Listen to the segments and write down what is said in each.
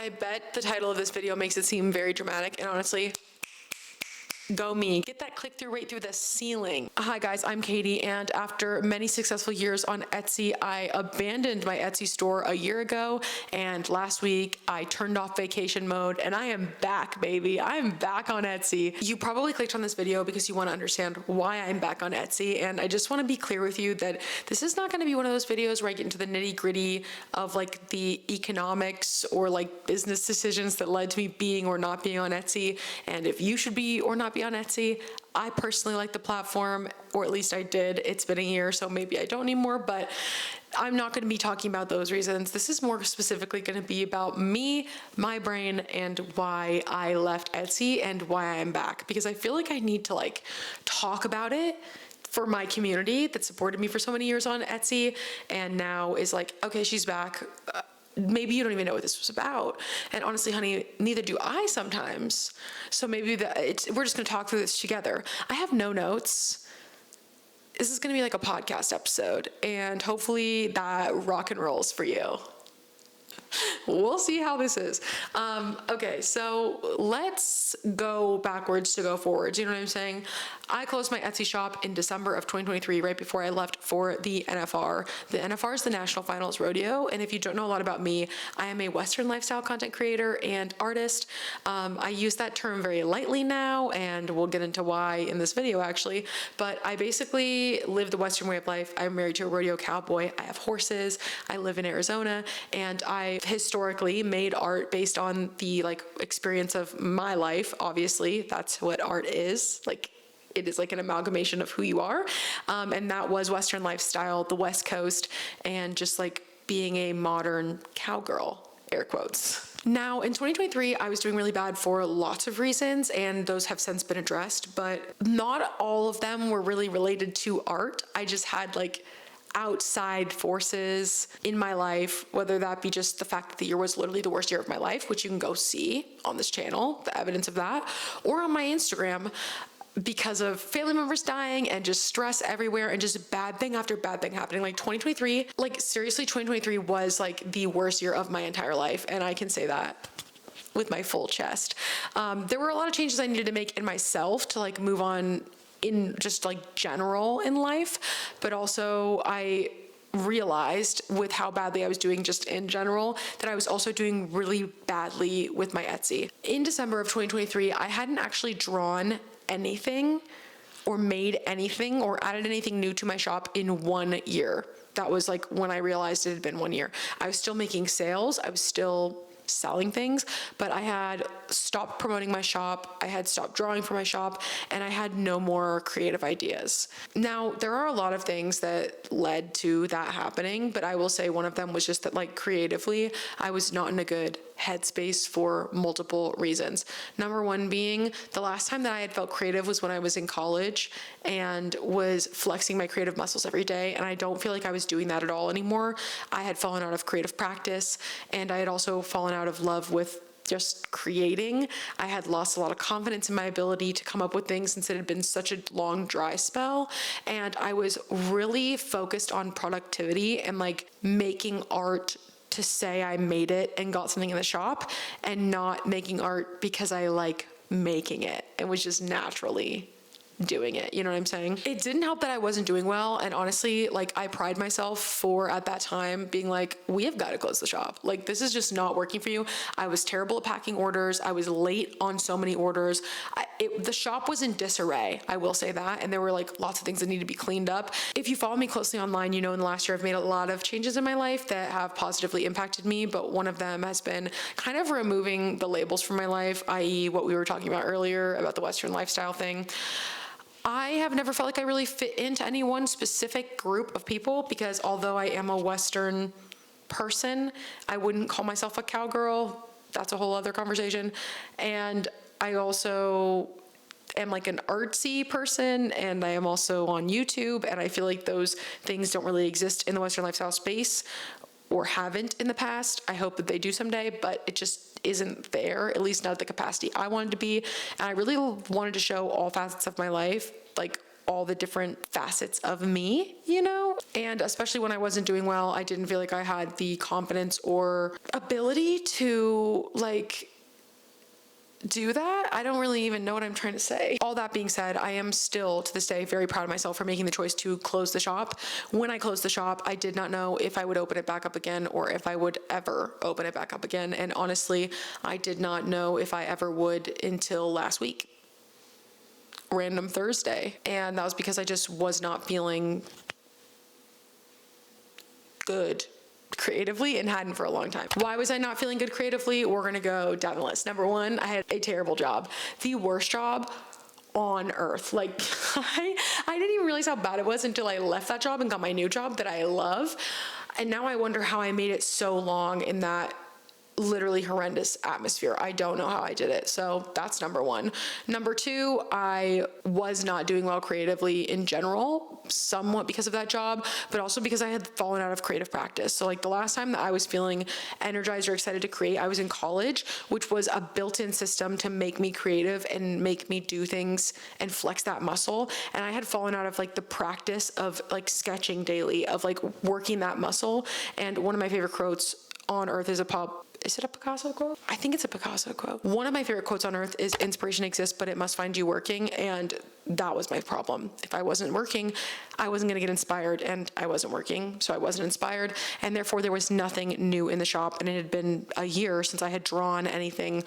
I bet the title of this video makes it seem very dramatic, and honestly, go me. Get that click-through rate through the ceiling. Hi guys, I'm Katie, and after many successful years on Etsy, I abandoned my Etsy store a year ago, and last week I turned off vacation mode, and I am back, baby. I'm back on Etsy. You probably clicked on this video because you want to understand why I'm back on Etsy, and I just want to be clear with you that this is not going to be one of those videos where I get into the nitty-gritty of like the economics or like business decisions that led to me being or not being on Etsy, and if you should be or not be on Etsy. I personally like the platform, or at least I did. It's been a year, so maybe I don't anymore, but I'm not going to be talking about those reasons. This is more specifically going to be about me, my brain, and why I left Etsy and why I'm back, because I feel like I need to like talk about it for my community that supported me for so many years on Etsy and now is like, okay, she's back. Maybe you don't even know what this was about. And honestly, honey, neither do I sometimes. So maybe we're just gonna talk through this together. I have no notes. This is gonna be like a podcast episode, and hopefully that rock and rolls for you. We'll see how this is. Okay, so let's go backwards to go forwards. You know what I'm saying? I closed my Etsy shop in December of 2023, right before I left for the NFR. The NFR is the National Finals Rodeo, and if you don't know a lot about me, I am a Western lifestyle content creator and artist. I use that term very lightly now, and we'll get into why in this video actually, but I basically live the Western way of life. I'm married to a rodeo cowboy. I have horses. I live in Arizona, and I historically made art based on the like experience of my life. Obviously, that's what art is. Like, it is like an amalgamation of who you are. And that was Western lifestyle, the West Coast, and just like being a modern cowgirl, air quotes. Now, in 2023, I was doing really bad for lots of reasons, and those have since been addressed, but not all of them were really related to art. I just had like outside forces in my life, whether that be just the fact that the year was literally the worst year of my life, which you can go see on this channel, the evidence of that, or on my Instagram, because of family members dying and just stress everywhere and just bad thing after bad thing happening. Like 2023, like seriously, 2023 was like the worst year of my entire life. And I can say that with my full chest. There were a lot of changes I needed to make in myself to like move on in just like general in life, but also I realized with how badly I was doing just in general that I was also doing really badly with my Etsy. In December of 2023, I hadn't actually drawn anything or made anything or added anything new to my shop in 1 year. That was like when I realized it had been 1 year. I was still making sales. I was still selling things, but I had stopped promoting my shop, I had stopped drawing for my shop, and I had no more creative ideas. Now, there are a lot of things that led to that happening, but I will say one of them was just that like creatively, I was not in a good headspace for multiple reasons. Number one being the last time that I had felt creative was when I was in college and was flexing my creative muscles every day, and I don't feel like I was doing that at all anymore. I had fallen out of creative practice, and I had also fallen out of love with just creating. I had lost a lot of confidence in my ability to come up with things since it had been such a long dry spell, and I was really focused on productivity and like making art to say I made it and got something in the shop, and not making art because I like making it and was just naturally doing it. You know what I'm saying? It didn't help that I wasn't doing well. And honestly, like I pride myself for at that time being like, we have got to close the shop. Like this is just not working for you. I was terrible at packing orders. I was late on so many orders. The shop was in disarray. I will say that. And there were like lots of things that need to be cleaned up. If you follow me closely online, you know, in the last year, I've made a lot of changes in my life that have positively impacted me. But one of them has been kind of removing the labels from my life, i.e. what we were talking about earlier about the Western lifestyle thing. I have never felt like I really fit into any one specific group of people, because although I am a Western person, I wouldn't call myself a cowgirl. That's a whole other conversation. And I also am like an artsy person, and I am also on YouTube, and I feel like those things don't really exist in the Western lifestyle space, or haven't in the past. I hope that they do someday, but it just isn't there, at least not at the capacity I wanted to be. And I really wanted to show all facets of my life, like all the different facets of me, you know? And especially when I wasn't doing well, I didn't feel like I had the confidence or ability to like do that. I don't really even know what I'm trying to say. All that being said, I am still to this day very proud of myself for making the choice to close the shop. When I closed the shop, I did not know if I would open it back up again or if I would ever open it back up again. And honestly, I did not know if I ever would until last week. Random Thursday. And that was because I just was not feeling good creatively and hadn't for a long time. Why was I not feeling good creatively? We're gonna go down the list. Number one, I had a terrible job. The worst job on earth. Like I didn't even realize how bad it was until I left that job and got my new job that I love. And now I wonder how I made it so long in that literally horrendous atmosphere. I don't know how I did it. So that's number one. Number two, I was not doing well creatively in general, somewhat because of that job, but also because I had fallen out of creative practice. So like the last time that I was feeling energized or excited to create, I was in college, which was a built-in system to make me creative and make me do things and flex that muscle. And I had fallen out of like the practice of like sketching daily, of like working that muscle. And one of my favorite quotes on earth is is it a Picasso quote? I think it's a Picasso quote. One of my favorite quotes on earth is inspiration exists, but it must find you working. And that was my problem. If I wasn't working, I wasn't going to get inspired, and I wasn't working, so I wasn't inspired. And therefore there was nothing new in the shop. And it had been a year since I had drawn anything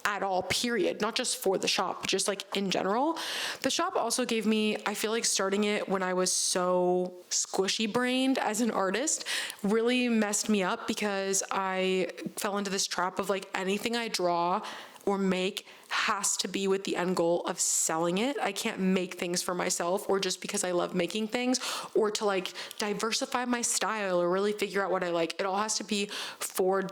at all, period. Not just for the shop, just like in general. The shop also gave me, I feel like starting it when I was so squishy brained as an artist really messed me up, because I fell into this trap of like anything I draw or make has to be with the end goal of selling it. I can't make things for myself or just because I love making things or to like diversify my style or really figure out what I like. It all has to be for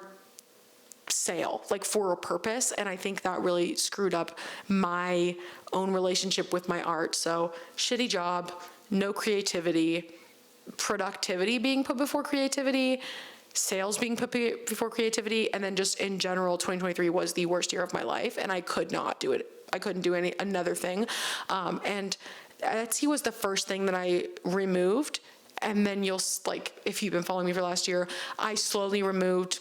sale, like for a purpose. And I think that really screwed up my own relationship with my art. So shitty job, no creativity, productivity being put before creativity, sales being put before creativity, and then just in general, 2023 was the worst year of my life, and I could not do it. I couldn't do another thing. And Etsy was the first thing that I removed. And then you'll like, if you've been following me for last year, I slowly removed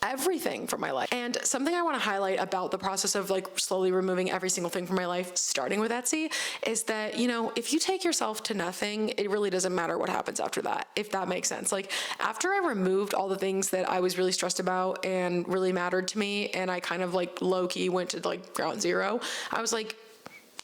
everything from my life. And something I want to highlight about the process of like slowly removing every single thing from my life, starting with Etsy, is that, you know, if you take yourself to nothing, it really doesn't matter what happens after that, if that makes sense. Like after I removed all the things that I was really stressed about and really mattered to me, and I kind of like low-key went to like ground zero, I was like,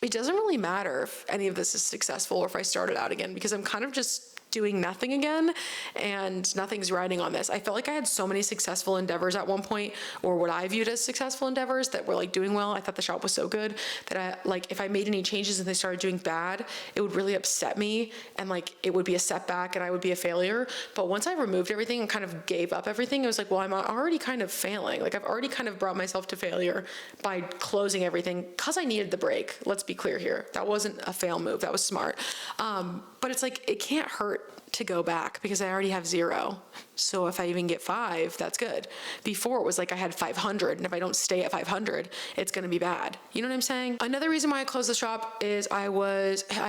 it doesn't really matter if any of this is successful or if I started out again, because I'm kind of just doing nothing again and nothing's riding on this. I felt like I had so many successful endeavors at one point, or what I viewed as successful endeavors that were like doing well. I thought the shop was so good that I like, if I made any changes and they started doing bad, it would really upset me and like it would be a setback and I would be a failure. But once I removed everything and kind of gave up everything, it was like, well, I'm already kind of failing. Like I've already kind of brought myself to failure by closing everything because I needed the break. Let's be clear here. That wasn't a fail move. That was smart. But it's like, it can't hurt to go back because I already have 0. So if I even get 5, that's good. Before it was like I had 500, and if I don't stay at 500, it's gonna be bad. You know what I'm saying? Another reason why I closed the shop is I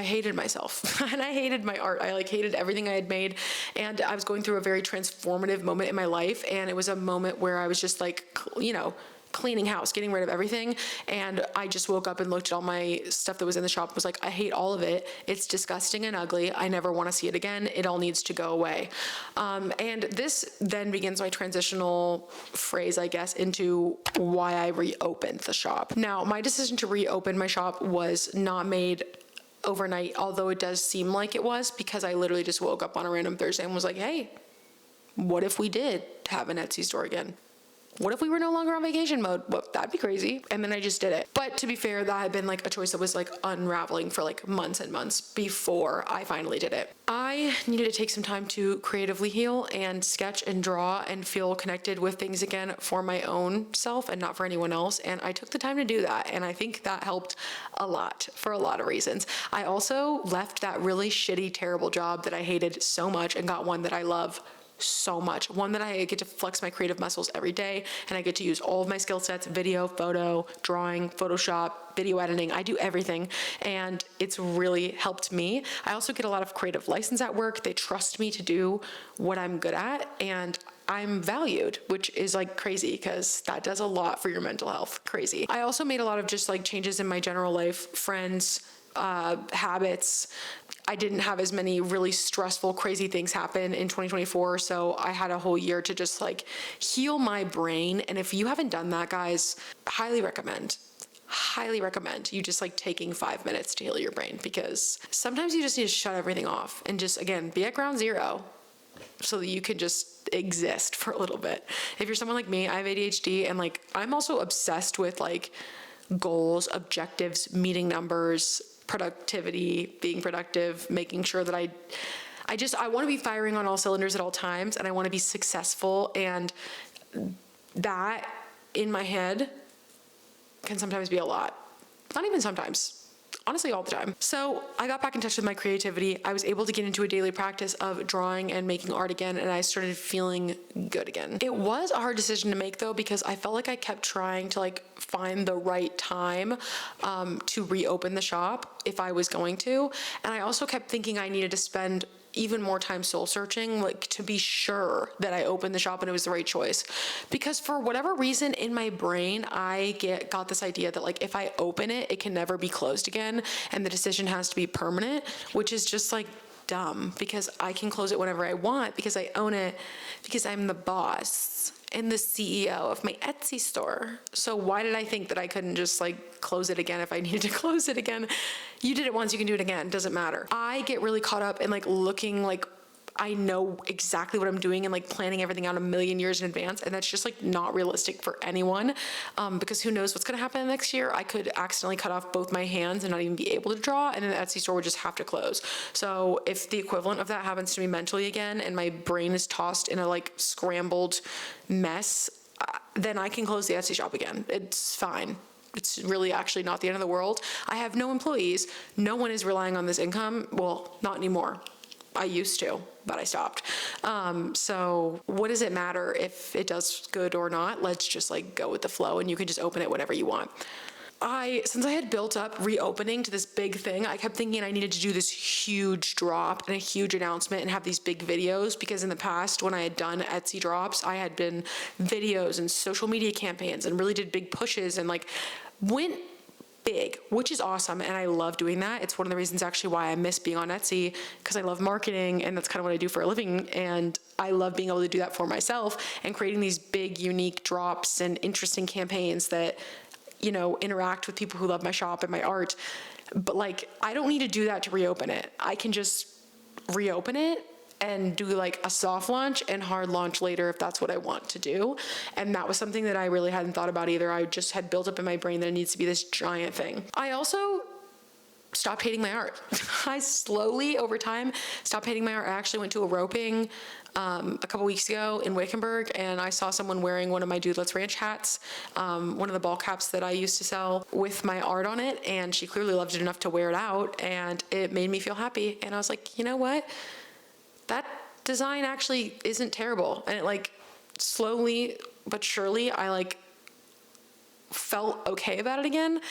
hated myself and I hated my art. I like hated everything I had made, and I was going through a very transformative moment in my life, and it was a moment where I was just like, you know, cleaning house, getting rid of everything. And I just woke up and looked at all my stuff that was in the shop and was like, I hate all of it. It's disgusting and ugly. I never want to see it again. It all needs to go away. And this then begins my transitional phrase, I guess, into why I reopened the shop. Now, my decision to reopen my shop was not made overnight, although it does seem like it was, because I literally just woke up on a random Thursday and was like, hey, what if we did have an Etsy store again? What if we were no longer on vacation mode? Well, that'd be crazy. And then I just did it. But to be fair, that had been like a choice that was like unraveling for like months and months before I finally did it. I needed to take some time to creatively heal and sketch and draw and feel connected with things again for my own self and not for anyone else. And I took the time to do that. And I think that helped a lot for a lot of reasons. I also left that really shitty, terrible job that I hated so much and got one that I love so much. One, that I get to flex my creative muscles every day, and I get to use all of my skill sets: video, photo, drawing, Photoshop, video editing. I do everything, and it's really helped me. I also get a lot of creative license at work. They trust me to do what I'm good at, and I'm valued, which is like crazy, because that does a lot for your mental health. Crazy. I also made a lot of just like changes in my general life, friends, habits. I didn't have as many really stressful, crazy things happen in 2024. So I had a whole year to just like heal my brain. And if you haven't done that, guys, highly recommend you just like taking 5 minutes to heal your brain, because sometimes you just need to shut everything off and just, again, be at ground zero so that you can just exist for a little bit. If you're someone like me, I have ADHD, and like I'm also obsessed with like goals, objectives, meeting numbers, productivity, being productive, making sure that I want to be firing on all cylinders at all times, and I want to be successful, and that in my head can sometimes be a lot. Not even sometimes. Honestly, all the time. So I got back in touch with my creativity. I was able to get into a daily practice of drawing and making art again, and I started feeling good again. It was a hard decision to make, though, because I felt like I kept trying to like find the right time to reopen the shop if I was going to. And I also kept thinking I needed to spend even more time soul searching, like to be sure that I opened the shop and it was the right choice. Because for whatever reason in my brain, I got this idea that like if I open it, it can never be closed again, and the decision has to be permanent, which is just like dumb, because I can close it whenever I want, because I own it, because I'm the boss and the CEO of my Etsy store. So why did I think that I couldn't just like close it again if I needed to close it again? You did it once, you can do it again, doesn't matter. I get really caught up in like looking like I know exactly what I'm doing and like planning everything out a million years in advance. And that's just like not realistic for anyone, because who knows what's gonna happen next year. I could accidentally cut off both my hands and not even be able to draw, and then the Etsy store would just have to close. So if the equivalent of that happens to me mentally again, and my brain is tossed in a like scrambled mess, then I can close the Etsy shop again. It's fine. It's really actually not the end of the world. I have no employees. No one is relying on this income. Well, not anymore. I used to, but I stopped. So what does it matter if it does good or not? Let's just like go with the flow, and you can just open it whenever you want. Since I had built up reopening to this big thing, I kept thinking I needed to do this huge drop and a huge announcement and have these big videos, because in the past when I had done Etsy drops, I had been videos and social media campaigns and really did big pushes and like went big, which is awesome, and I love doing that. It's one of the reasons actually why I miss being on Etsy, because I love marketing, and that's kind of what I do for a living, and I love being able to do that for myself and creating these big, unique drops and interesting campaigns that, you know, interact with people who love my shop and my art. But like, I don't need to do that to reopen it. I can just reopen it and do like a soft launch and hard launch later if that's what I want to do. And that was something that I really hadn't thought about either. I just had built up in my brain that it needs to be this giant thing. I also stopped hating my art. I slowly, over time, stopped hating my art. I actually went to a roping a couple weeks ago in Wickenburg, and I saw someone wearing one of my Dude Let's Ranch hats, one of the ball caps that I used to sell with my art on it, and she clearly loved it enough to wear it out, and it made me feel happy. And I was like, you know what? That design actually isn't terrible. And it like slowly but surely, I like felt okay about it again.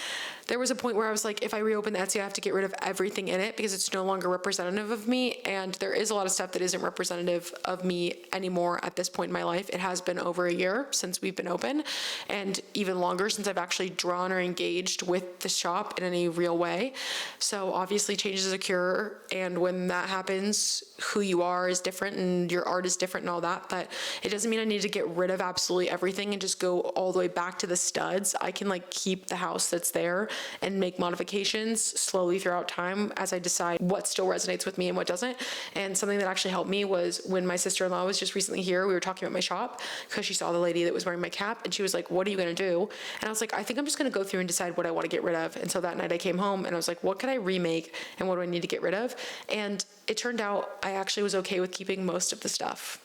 There was a point where I was like, if I reopen the Etsy, I have to get rid of everything in it because it's no longer representative of me. And there is a lot of stuff that isn't representative of me anymore at this point in my life. It has been over a year since we've been open, and even longer since I've actually drawn or engaged with the shop in any real way. So obviously change is a cure. And when that happens, who you are is different and your art is different and all that. But it doesn't mean I need to get rid of absolutely everything and just go all the way back to the studs. I can like keep the house that's there and make modifications slowly throughout time as I decide what still resonates with me and what doesn't. And something that actually helped me was when my sister-in-law was just recently here, we were talking about my shop because she saw the lady that was wearing my cap, and she was like, what are you gonna do? And I was like, I think I'm just gonna go through and decide what I wanna get rid of. And so that night I came home and I was like, what could I remake and what do I need to get rid of? And it turned out I actually was okay with keeping most of the stuff.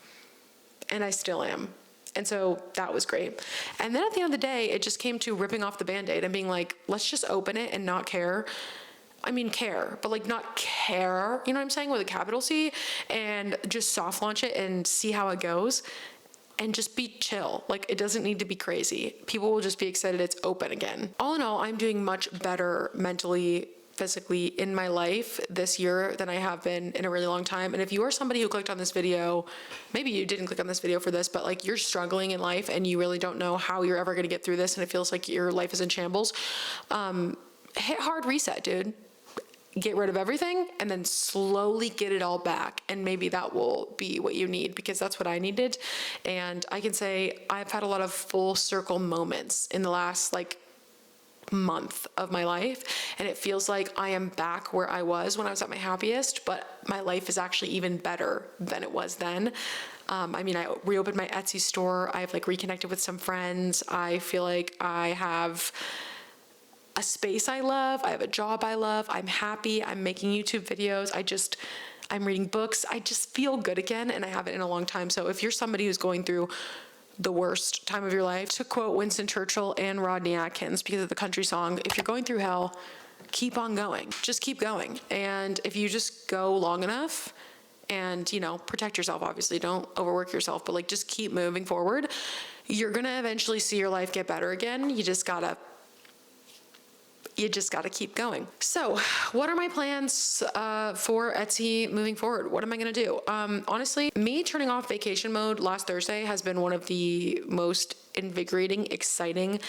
And I still am. And so that was great. And then at the end of the day, it just came to ripping off the Band-Aid and being like, let's just open it and not care I mean, care, but like not care, you know what I'm saying, with a capital C, and just soft launch it and see how it goes. And just be chill. Like, it doesn't need to be crazy. People will just be excited it's open again. All in all, I'm doing much better mentally, physically in my life this year than I have been in a really long time. And if you are somebody who clicked on this video, maybe you didn't click on this video for this, but like you're struggling in life and you really don't know how you're ever going to get through this and it feels like your life is in shambles, hit hard reset, dude. Get rid of everything and then slowly get it all back. And maybe that will be what you need, because that's what I needed. And I can say I've had a lot of full circle moments in the last like month of my life. And it feels like I am back where I was when I was at my happiest, but my life is actually even better than it was then. I mean, I reopened my Etsy store. I've like reconnected with some friends. I feel like I have a space I love. I have a job I love. I'm happy. I'm making YouTube videos. I'm reading books. I just feel good again, and I haven't in a long time. So if you're somebody who's going through the worst time of your life, to quote Winston Churchill and Rodney Atkins, because of the country song, if you're going through hell, keep on going. Just keep going. And if you just go long enough and, you know, protect yourself, obviously, don't overwork yourself, but like just keep moving forward, you're going to eventually see your life get better again. You just gotta keep going. So what are my plans for Etsy moving forward? What am I going to do? Honestly, me turning off vacation mode last Thursday has been one of the most invigorating, exciting,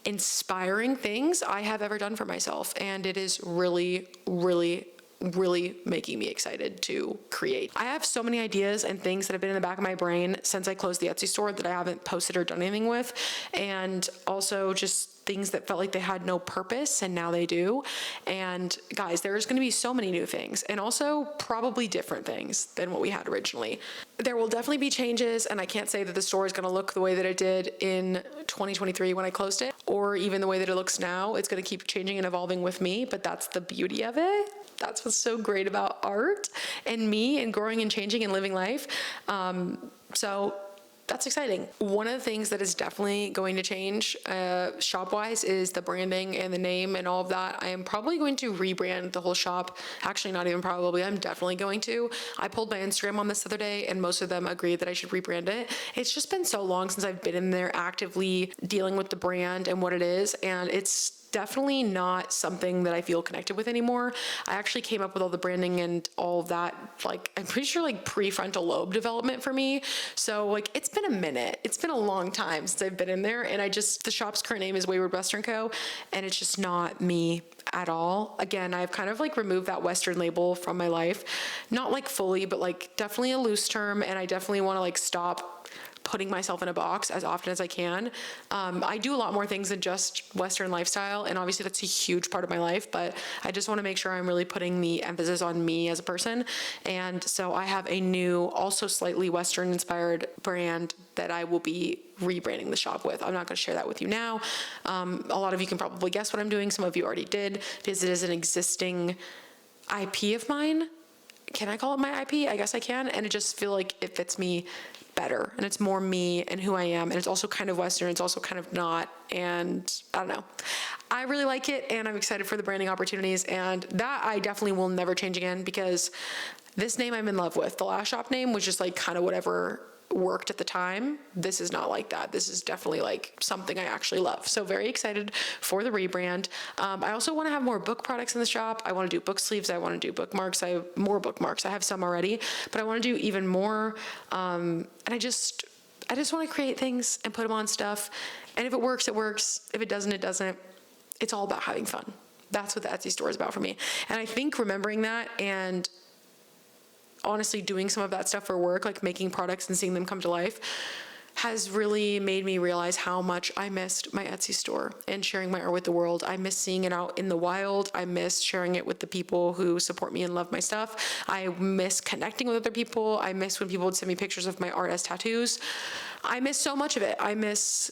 inspiring things I have ever done for myself. And it is really, really, really making me excited to create. I have so many ideas and things that have been in the back of my brain since I closed the Etsy store that I haven't posted or done anything with. And also just things that felt like they had no purpose, and now they do. And guys, there's going to be so many new things, and also probably different things than what we had originally. There will definitely be changes, and I can't say that the store is going to look the way that it did in 2023 when I closed it, or even the way that it looks now. It's going to keep changing and evolving with me, but that's the beauty of it. That's what's so great about art and me and growing and changing and living life. So that's exciting. One of the things that is definitely going to change shop-wise is the branding and the name and all of that. I am probably going to rebrand the whole shop. Actually, not even probably, I'm definitely going to. I pulled my Instagram on this the other day, and most of them agreed that I should rebrand it. It's just been so long since I've been in there actively dealing with the brand and what it is, and it's definitely not something that I feel connected with anymore. I actually came up with all the branding and all of that, like, I'm pretty sure like prefrontal lobe development for me. So like, it's been a minute. It's been a long time since I've been in there, and the shop's current name is Wayward Western Co., and it's just not me at all. Again, I've kind of like removed that Western label from my life. Not like fully, but like definitely a loose term, and I definitely want to like stop putting myself in a box as often as I can. I do a lot more things than just Western lifestyle, and obviously that's a huge part of my life, but I just want to make sure I'm really putting the emphasis on me as a person. And so I have a new, also slightly Western inspired brand that I will be rebranding the shop with. I'm not going to share that with you now. A lot of you can probably guess what I'm doing. Some of you already did, because it is an existing IP of mine. Can I call it my IP? I guess I can. And it just feel like it fits me better, and it's more me and who I am, and it's also kind of Western, it's also kind of not, and I don't know. I really like it, and I'm excited for the branding opportunities, and that I definitely will never change again, because this name I'm in love with. The last shop name was just like kind of whatever worked at the time. This is not like that. This is definitely like something I actually love. So very excited for the rebrand. I also want to have more book products in the shop. I want to do book sleeves. I want to do bookmarks. I have more bookmarks. I have some already, but I want to do even more. And I just want to create things and put them on stuff. And if it works, it works. If it doesn't, it doesn't. It's all about having fun. That's what the Etsy store is about for me. And I think remembering that and honestly doing some of that stuff for work, like making products and seeing them come to life, has really made me realize how much I missed my Etsy store and sharing my art with the world. I miss seeing it out in the wild. I miss sharing it with the people who support me and love my stuff. I miss connecting with other people. I miss when people would send me pictures of my art as tattoos. I miss so much of it. I miss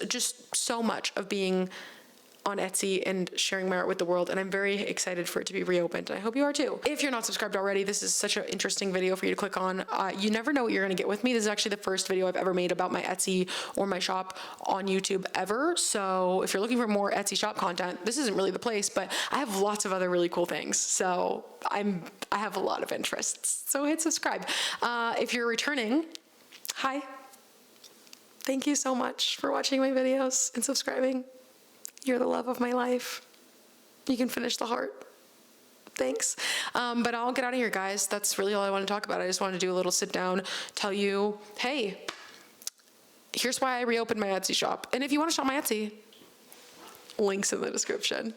just so much of being on Etsy and sharing my art with the world, and I'm very excited for it to be reopened, and I hope you are too. If you're not subscribed already, this is such an interesting video for you to click on. You never know what you're gonna get with me. This is actually the first video I've ever made about my Etsy or my shop on YouTube ever, so if you're looking for more Etsy shop content, this isn't really the place, but I have lots of other really cool things, so I have a lot of interests, so hit subscribe. If you're returning, hi. Thank you so much for watching my videos and subscribing. You're the love of my life. You can finish the heart. Thanks. But I'll get out of here, guys. That's really all I want to talk about. I just wanted to do a little sit down, tell you, hey, here's why I reopened my Etsy shop. And if you want to shop my Etsy, links in the description.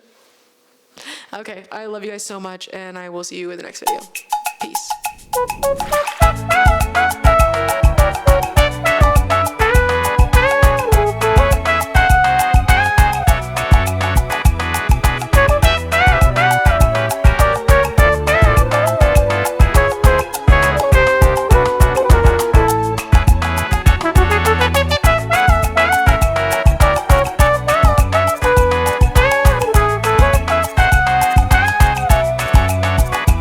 Okay, I love you guys so much, and I will see you in the next video. Peace.